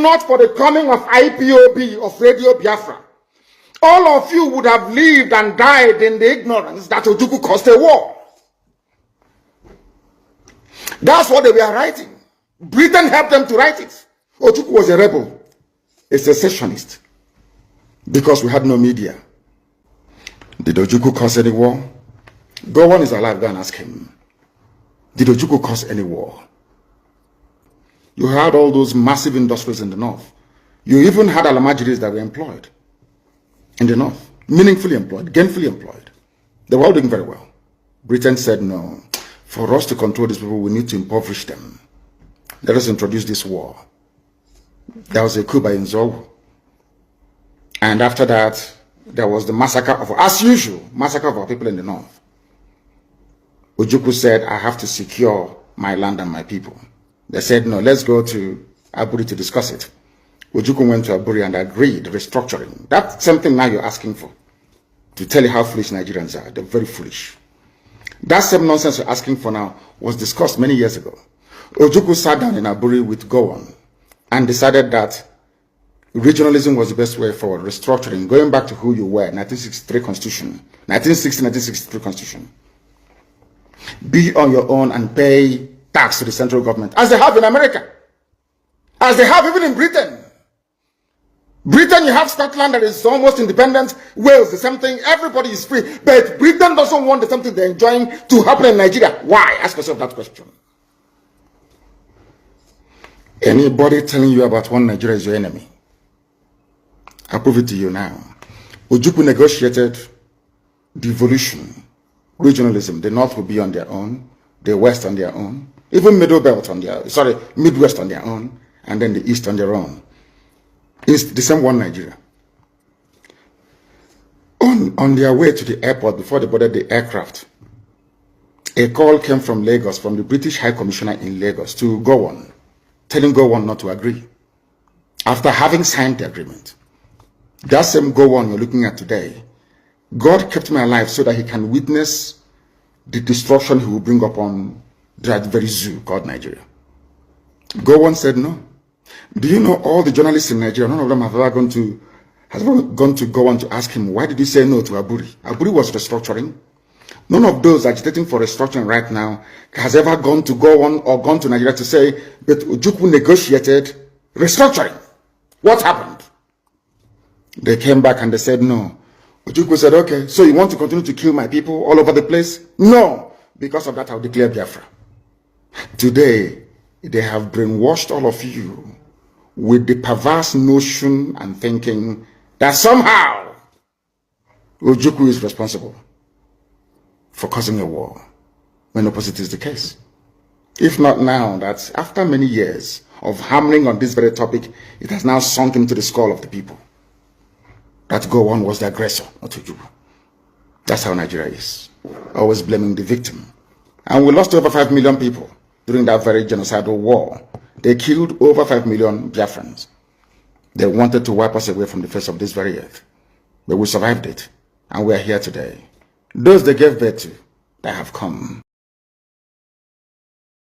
not for the coming of IPOB, of Radio Biafra, all of you would have lived and died in the ignorance that Ojukwu caused a war. That's what they were writing. Britain helped them to write it. Ojukwu was a rebel, a secessionist, because we had no media. Did Ojukwu cause any war? Go on is alive, go and ask him. Did Ojukwu cause any war? You had all those massive industries in the north. You even had Alamajiris that were employed in the north, meaningfully employed, gainfully employed. They were all doing very well. Britain said, no, for us to control these people, we need to impoverish them. Let us introduce this war. There was a coup by Nzowu. And after that, there was the massacre of, as usual, massacre of our people in the north. Ojukwu said, I have to secure my land and my people. They said, no, let's go to Aburi to discuss it. Ojukwu went to Aburi and agreed, restructuring. That's something now you're asking for. To tell you how foolish Nigerians are. They're very foolish. That same nonsense you're asking for now was discussed many years ago. Ojukwu sat down in Aburi with Gowon and decided that regionalism was the best way forward, restructuring, going back to who you were, 1963 Constitution, 1960-1963 Constitution. Be on your own and pay tax to the central government, as they have in America, as they have even in Britain. Britain, you have Scotland that is almost independent, Wales, the same thing, everybody is free, but Britain doesn't want the same thing they're enjoying to happen in Nigeria. Why? Ask yourself that question. Anybody telling you about one Nigeria is your enemy, I'll prove it to you now. Ojukwu negotiated devolution, regionalism. The North will be on their own, the West on their own, even Middle Belt on their, Midwest on their own, and then the East on their own. It's the same one Nigeria. On their way to the airport, before they boarded the aircraft, a call came from Lagos, from the British High Commissioner in Lagos, to Gowon, telling Gowon not to agree, after having signed the agreement. That same Gowon you're looking at today, God kept me alive so that he can witness the destruction he will bring upon that very zoo called Nigeria. Gowon said no. Do you know all the journalists in Nigeria, none of them have ever gone to Gowon to ask him, why did he say no to Aburi? Aburi was restructuring. None of those agitating for restructuring right now has ever gone to Gowon or gone to Nigeria to say, but Ojukwu negotiated restructuring. What happened? They came back and they said no. Ojukwu said, okay, so you want to continue to kill my people all over the place? No. Because of that, I'll declare Biafra. Today, they have brainwashed all of you with the perverse notion and thinking that somehow Ojukwu is responsible for causing a war, when opposite is the case. If not now, that after many years of hammering on this very topic, it has now sunk into the skull of the people that Gowon was the aggressor, not Ojukwu. That's how Nigeria is, always blaming the victim. And we lost over 5 million people during that very genocidal war. They killed over 5 million Biafrans. They wanted to wipe us away from the face of this very earth. But we survived it, and we are here today. Those they gave birth to, they have come.